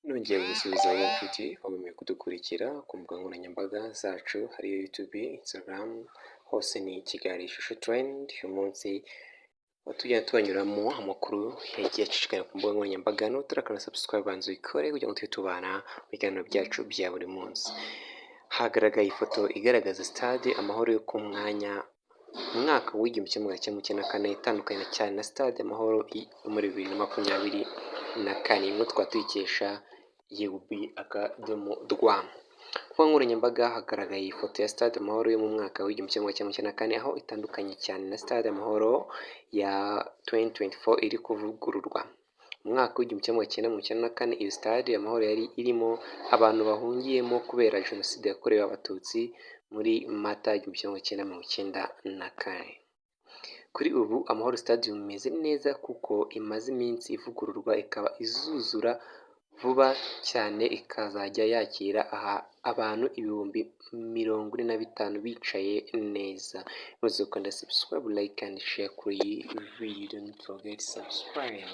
Nongeye gusubiza inshuti wabemeye kudukurikira ku mbuga nkoranyambaga zacu hariyo YouTube, Instagram, hose ni Kigali Shusho Trend. Uyu munsi tujya tubanyuramo amakuru yagiye acicikana ku mbuga nkoranyambaga, n'utarakana subscribe banza uyikore kugira ngo tujye tubana mu biganiro byacu bya buri munsi. Hagaragaye ifoto igaragaza Stade Amahoro yo ku mwaka w'igihumbi kimwe magana cyenda mirongo icyenda na kane, itandukanye cyane na Stade Amahoro muri 2024. Imwe twatuyikesha akadomo.rwa. Ku mbuga nkoranyambaga hagaragaye ifoto ya Stade Amahoro yo mu mwaka w'igihumbi kimwe magana cyenda mirongo icyenda na kane, aho itandukanye cyane na Stade Amahoro ya 2024 iri kuvugururwa. Mu mwaka w'igihumbi kimwe magana cyenda mirongo icyenda na kane, iyo Stade Amahoro yari irimo abantu bahungiyemo kubera Jenoside yakorewe Abatutsi muri Mata igihumbi kimwe magana cyenda mirongo icyenda na kane. Kuri ubu Amahoro Stadium imeze neza kuko imaze iminsi ivugururwa, ikaba izuzura vuba cyane, ikazajya yakira abantu ibihumbi 45 bicaye neza. Muze gukanda subscribe, like and share kuri iyi video. Don't forget subscribe.